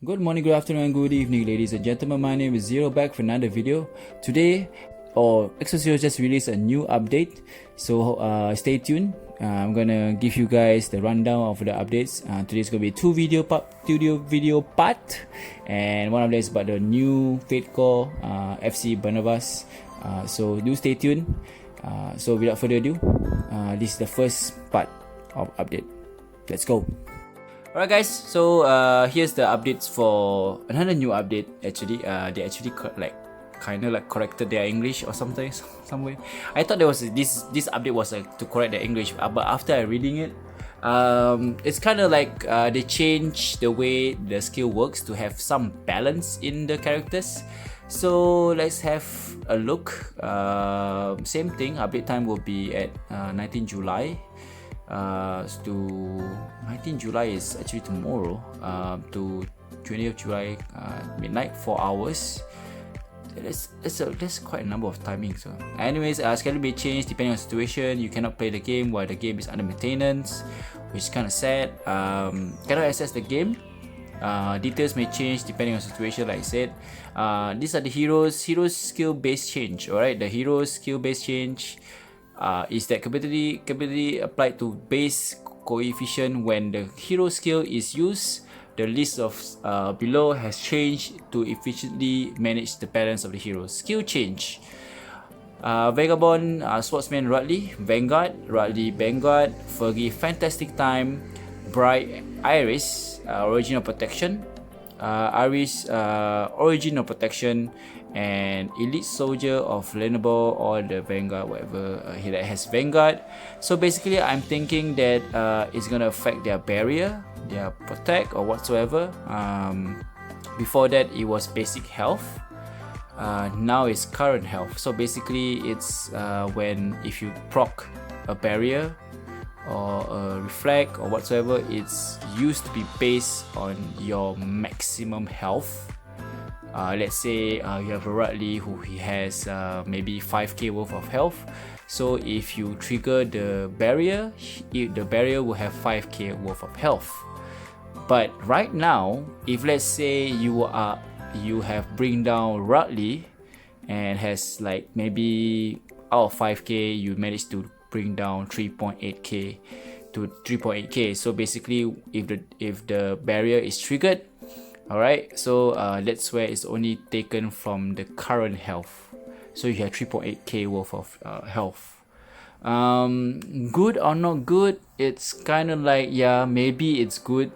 Good morning, good afternoon, and good evening, ladies and gentlemen. My name is Zero, back for another video. Today, Exos just released a new update, so stay tuned. I'm gonna give you guys the rundown of the updates. Today's gonna be two video part, and one of them is about the new Fate Core FC Barnabas. So do stay tuned. So without further ado, this is the first part of update. Let's go. Alright guys, so here's the updates for another new update. Actually, they actually kind of corrected their English or something somewhere. I thought there was this update was to correct their English, but after reading it, it's kind of like they changed the way the skill works to have some balance in the characters. So let's have a look. Same thing. Update time will be at 19 July. To 19 July is actually tomorrow, to 20th July midnight, 4 hours. That's quite a number of timings. So anyways, schedule may change depending on situation. You cannot play the game while the game is under maintenance, which is kind of sad. Cannot access the game. Details may change depending on situation. Like I said, these are the heroes skill based change. Alright, the heroes skill based change is that capability applied to base coefficient when the hero skill is used. The list of below has changed to efficiently manage the balance of the heroes. Skill change. Vagabond, Swordsman Radley, Vanguard, Fergie, Fantastic Time, Bright, Iris, Origin of Protection, Iris, Origin of Protection, and Elite Soldier of Lenovo or the Vanguard, whatever that has Vanguard. So basically, I'm thinking that it's gonna affect their barrier, their protect, or whatsoever. Before that, it was basic health. Now it's current health. So basically, it's if you proc a barrier or a reflect or whatsoever, it's used to be based on your maximum health. Let's say you have a Radley who he has maybe 5k worth of health. So if you trigger the barrier, the barrier will have 5k worth of health. But right now, if let's say you have bring down Radley and has like maybe out of 5k you managed to bring down 3.8k to 3.8k. So basically, if the barrier is triggered, alright, so that's where it's only taken from the current health. So you have 3.8k worth of health. Good or not good? It's kind of like, yeah, maybe it's good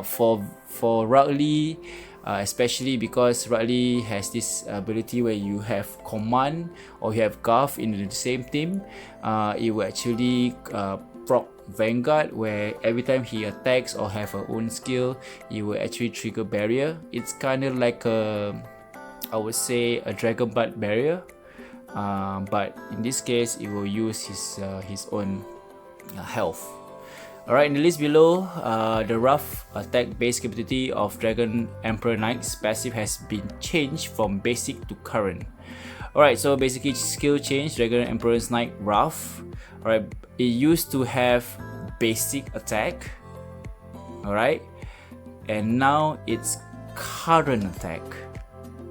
for Radley, especially because Radley has this ability where you have command or you have Garth in the same team. It will actually proc Vanguard, where every time he attacks or have a own skill, it will actually trigger barrier. It's kind of like I would say a Dragon Blood barrier, but in this case it will use his own health. Alright, in the list below, the rough attack base capability of Dragon Emperor Knight's passive has been changed from basic to current. Alright, so basically skill change, Dragon Emperor's Knight rough. Alright, it used to have basic attack, alright, and now it's current attack.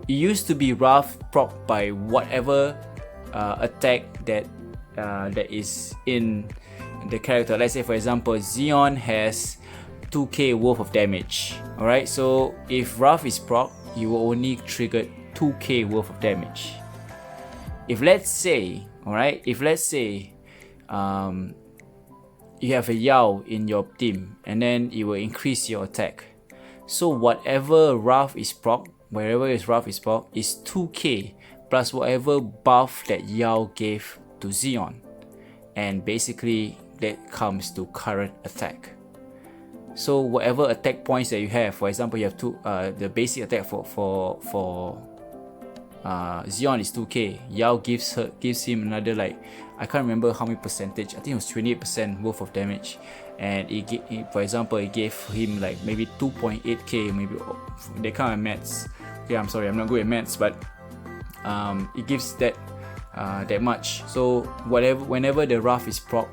It used to be rough proc by whatever attack that is in the character. Let's say for example Xeon has 2k worth of damage. Alright, so if rough is proc, you will only trigger 2k worth of damage. If let's say, alright, you have a Yao in your team, and then it will increase your attack. So whatever rough is proc, wherever is rough is proc, is 2k plus whatever buff that Yao gave to Xeon, and basically that comes to current attack. So whatever attack points that you have, for example, you have the basic attack for Xeon is 2k. Yao gives him another, like, I can't remember how many percentage. I think it was 28% worth of damage, and for example, it gave him like maybe 2.8k, maybe they kind of maths. Okay, I'm sorry, I'm not good at maths, but it gives that much. So whenever the rough is proc,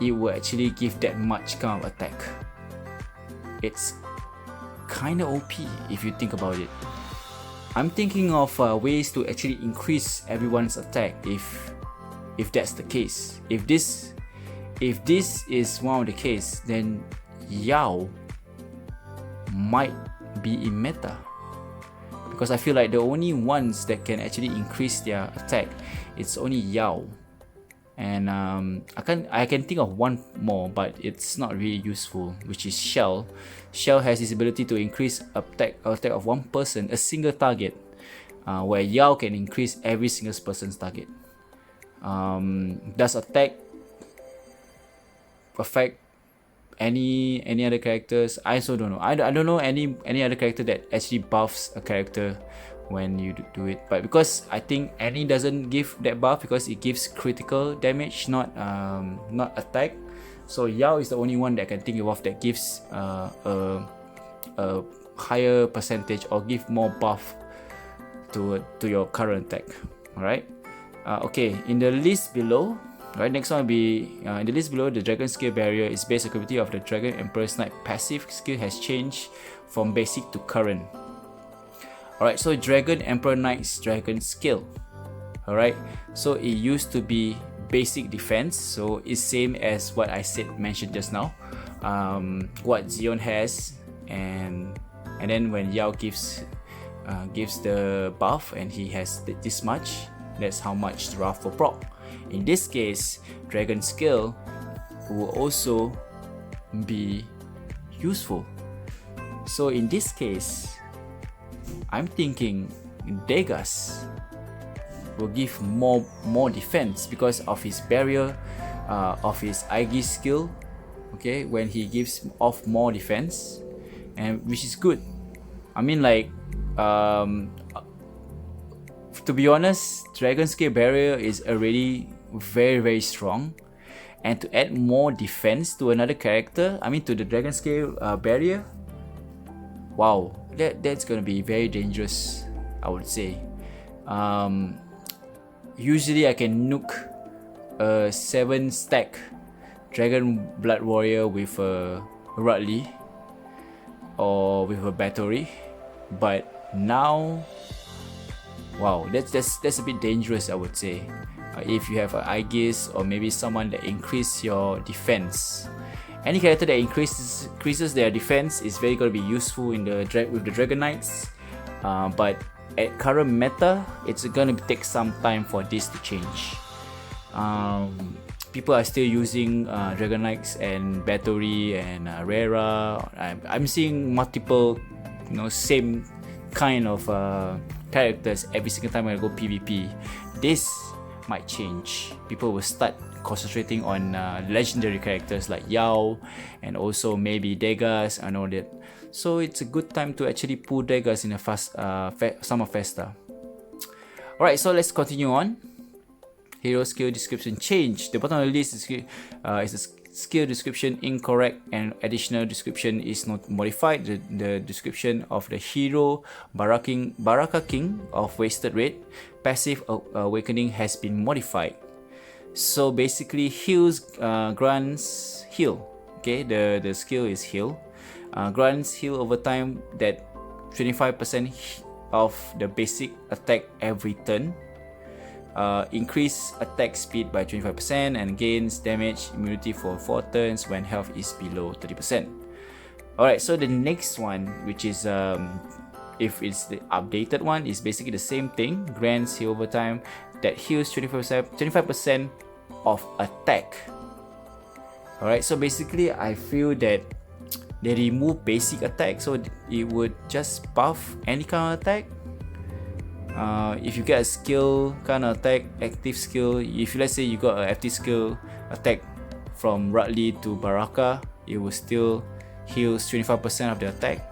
it will actually give that much kind of attack. It's kinda OP if you think about it. I'm thinking of ways to actually increase everyone's attack if that's the case. If this is one of the case, then Yao might be in meta, because I feel like the only ones that can actually increase their attack, it's only Yao. And I can think of one more, but it's not really useful, which is Shell. Shell has this ability to increase attack of one person, a single target, where Yao can increase every single person's target. Does attack affect any other characters? I also don't know. I don't know any other character that actually buffs a character when you do it, but because I think Annie doesn't give that buff because it gives critical damage, not attack. So Yao is the only one that I can think of that gives a higher percentage or give more buff to your current attack. Alright. Okay, in the list below, right, next one will be in the list below, the Dragon Skill Barrier is base ability of the Dragon Emperor's Knight passive skill has changed from basic to current. Alright, so Dragon Emperor Knight's Dragon Skill. Alright, so it used to be basic defense, so it's same as what I mentioned just now. What Zeon has, and then when Yao gives the buff and he has this much, that's how much the Wrath will proc. In this case, Dragon Skill will also be useful. So in this case, I'm thinking Degas will give more defense because of his barrier, of his Aegis skill. Okay, when he gives off more defense, and which is good. I mean, like, to be honest, Dragon Scale Barrier is already very strong, and to add more defense to another character, I mean to the Dragon Scale Barrier, wow, that's gonna be very dangerous, I would say. Usually I can nuke a 7-stack Dragon Blood Warrior with a Rudley or with a Battery, but now, wow, that's a bit dangerous, I would say. If you have an Aegis or maybe someone that increase your defense, any character that increases their defense is very going to be useful in with the Dragon Knights. But at current meta, it's going to take some time for this to change. People are still using Dragon Knights and Battery and Rera. I'm seeing multiple, same kind of characters every single time I go PvP. This might change. People will start concentrating on legendary characters like Yao and also maybe Degas and all that. So it's a good time to actually pull Degas in a Summer Festa. Alright, so let's continue on. Hero skill description change. The bottom of the list is a skill description incorrect and additional description is not modified. The description of the hero Baraka King of Wasted Red passive awakening has been modified. So basically heals grants heal. Okay, the skill is heal. Grants heal over time that 25% of the basic attack every turn. Increase attack speed by 25% and gains damage immunity for 4 turns when health is below 30%. Alright, so the next one, which is if it's the updated one, is basically the same thing. Grants heal over time that heals 25% of attack. Alright, so basically I feel that they remove basic attack, so it would just buff any kind of attack. If you get a skill kind of attack, active skill, if let's say you got an active skill attack from Rudley to Baraka, it will still heal 25% of the attack.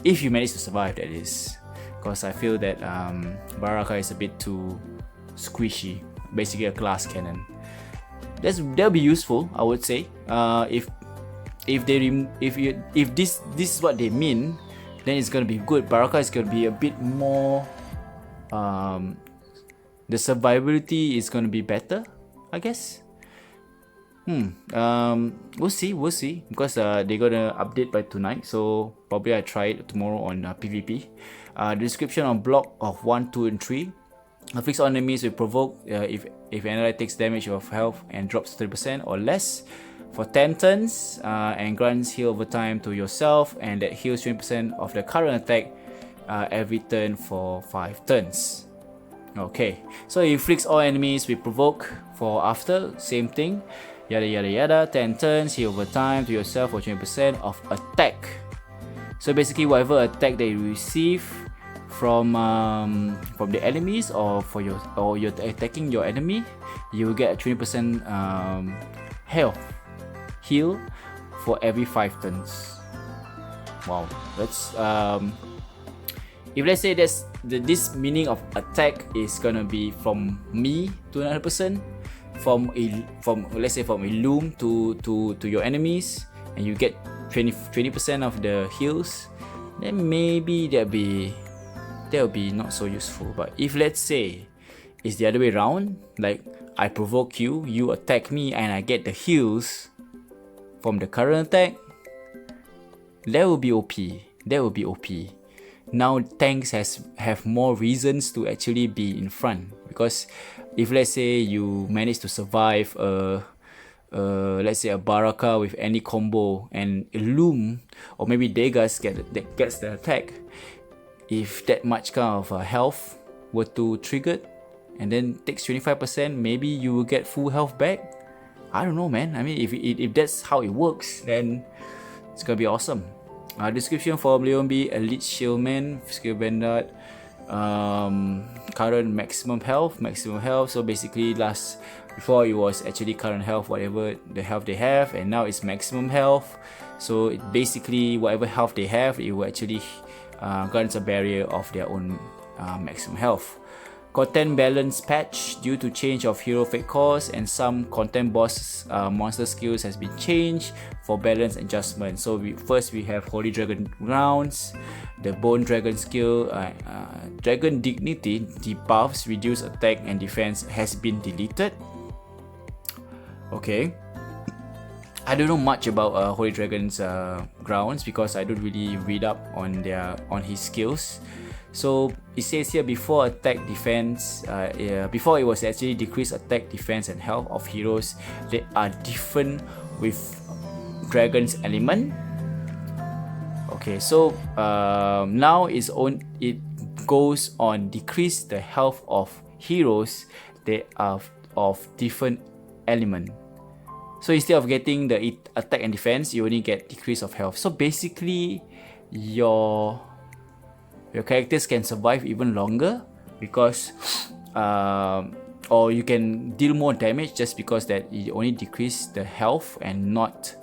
If you manage to survive, that is. Because I feel that Baraka is a bit too squishy, basically a glass cannon. That'll be useful, I would say. If this is what they mean, then it's gonna be good. Baraka is gonna be a bit more. The survivability is gonna be better, I guess. We'll see because they're gonna update by tonight, so probably I try it tomorrow on PvP. The description on block of 1, 2, and 3. Afflicts all enemies will provoke if an ally takes damage of health and drops 30% or less for 10 turns, and grants heal over time to yourself, and that heals 20% of the current attack every turn for 5 turns. Okay, so it inflicts all enemies with provoke for after, same thing, yada yada yada, 10 turns, heal over time to yourself for 20% of attack. So basically whatever attack that you receive from the enemies or you're attacking your enemy, you will get a 20% health heal for every 5 turns. Wow, that's if let's say this meaning of attack is gonna be from me to another person, from let's say from a loom to your enemies, and you get 20% of the heals, then maybe that'll be not so useful. But if let's say it's the other way around, like I provoke you, you attack me, and I get the heals from the current attack, that will be OP. Now tanks have more reasons to actually be in front, because if let's say you manage to survive let's say a Baraka with any combo and a Loom or maybe Degas gets the attack, if that much kind of health were to trigger and then takes 25%, maybe you will get full health back. I don't know, man. I mean, if that's how it works, then it's gonna be awesome. Description for Leon B, Elite Shieldman, Skill Bandit, current maximum health. So basically before it was actually current health, whatever the health they have, and now it's maximum health. So it basically whatever health they have, it will actually grants a barrier of their own maximum health. Content balance patch. Due to change of hero fate cost and some content boss monster skills has been changed for balance adjustment. So first we have Holy Dragon Grounds, the Bone Dragon skill, Dragon Dignity debuffs reduce attack and defense has been deleted. Okay, I don't know much about Holy Dragon's Grounds because I don't really read up on his skills. So it says here before attack defense, before it was actually decreased attack, defense, and health of heroes that are different with Dragon's element. Okay, so now it goes on decrease the health of heroes that are of different element. So instead of getting the attack and defense, you only get decrease of health. So basically, your characters can survive even longer because or you can deal more damage just because that it only decrease the health and not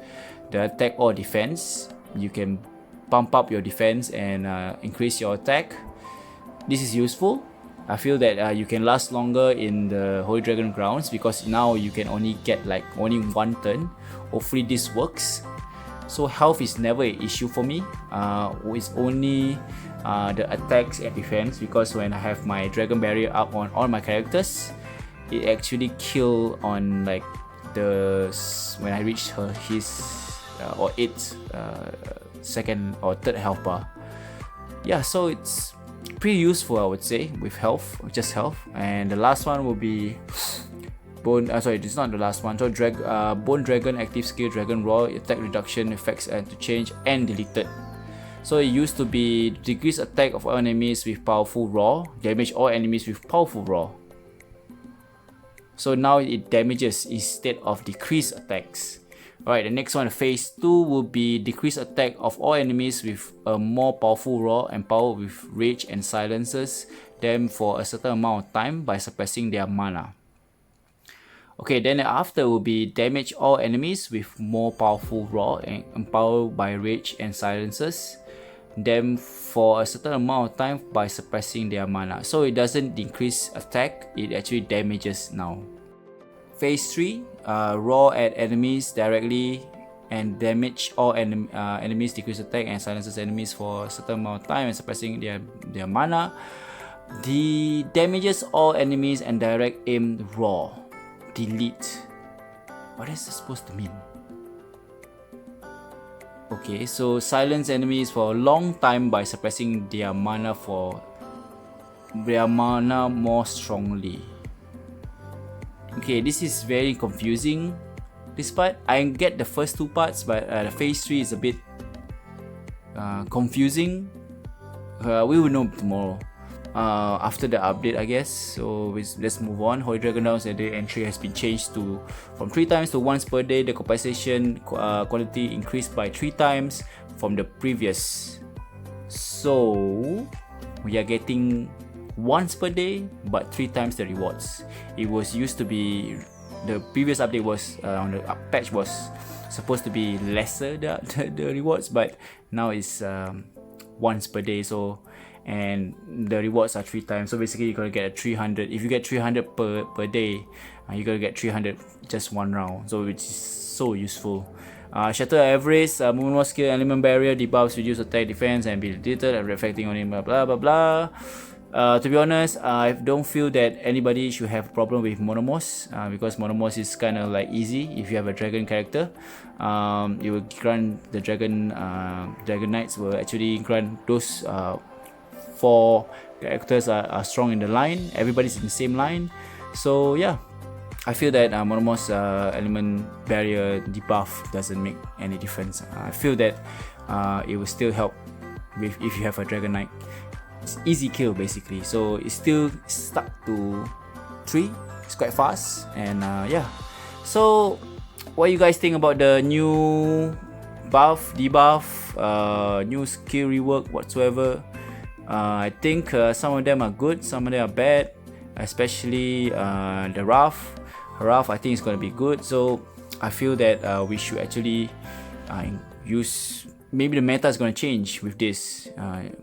the attack or defense. You can pump up your defense and increase your attack. This is useful. I feel that you can last longer in the Holy Dragon Grounds because now you can only get like only 1 turn. Hopefully this works. So health is never an issue for me. It's only the attacks and defense, because when I have my Dragon Barrier up on all my characters, it actually kill on like when I reach his or its second or third health bar. Yeah, so it's pretty useful, I would say, with health, just health. And the last one will be sorry, this is not the last one. So Bone Dragon active skill, Dragon Roar, attack reduction effects and to change and deleted. So it used to be decrease attack of all enemies with powerful roar, damage all enemies with powerful roar. So now it damages instead of decrease attacks. Alright, the next one, phase 2, will be decrease attack of all enemies with a more powerful roar and power with rage and silences them for a certain amount of time by suppressing their mana. Okay, then after will be damage all enemies with more powerful roar and empowered by rage and silences them for a certain amount of time by suppressing their mana. So it doesn't decrease attack, it actually damages now. Phase 3, roar at enemies directly and damage all enemies, decrease attack and silences enemies for a certain amount of time and suppressing their mana. The damages all enemies and direct aim roar. Delete. What is this supposed to mean? Okay, so silence enemies for a long time by suppressing their mana more strongly. Okay, this is very confusing. This part, I get the first two parts, but the phase 3 is a bit confusing. We will know tomorrow. After the update, I guess. So let's move on. Holy Dragon Downs day entry has been changed from 3 times to once per day. The compensation quantity increased by 3 times from the previous. So we are getting once per day, but 3 times the rewards. It was used to be, the previous update was on the patch was supposed to be lesser the rewards, but now it's once per day. So and the rewards are 3 times, so basically you're gonna get a 300. If you get 300 per day, you're gonna get 300 just one round, so which is so useful. Shatter Average, movement skill, element barrier, debuffs, reduce attack defense and be deleted and reflecting on him, blah blah blah. To be honest, I don't feel that anybody should have a problem with Monomos, because Monomos is kind of like easy. If you have a dragon character, you will grant the dragon knights will actually grant those 4 characters are strong in the line. Everybody's in the same line, so yeah, I feel that Monomos element barrier debuff doesn't make any difference. I feel that it will still help if you have a dragon knight. It's easy kill basically, so it's still stuck to 3. It's quite fast, and yeah. So what you guys think about the new buff, debuff, new skill rework whatsoever? I think some of them are good, some of them are bad, especially the Wrath. I think it's gonna be good, so I feel that we should actually use, maybe the meta is gonna change with this.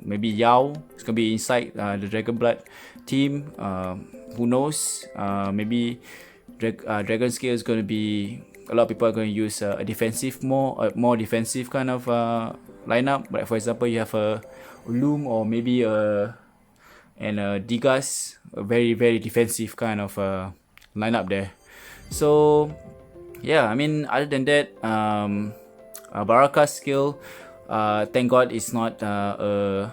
Maybe Yao is gonna be inside the Dragon Blood team. Who knows? Maybe Dragon Scale is gonna be, a lot of people are gonna use a defensive, more defensive kind of lineup. But for example, you have a Loom or maybe a Digas, a very defensive kind of lineup there. So yeah, I mean, other than that, Baraka's skill, thank God it's not a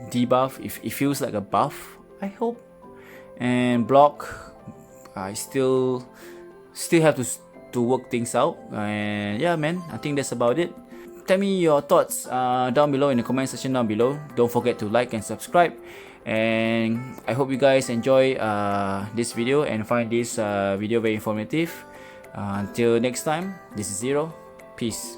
debuff. It feels like a buff, I hope. And block, I still have to work things out. And yeah, man, I think that's about it. Tell me your thoughts down below in the comment section down below. Don't forget to like and subscribe, and I hope you guys enjoy this video and find this video very informative. Until next time, this is Zero. Peace.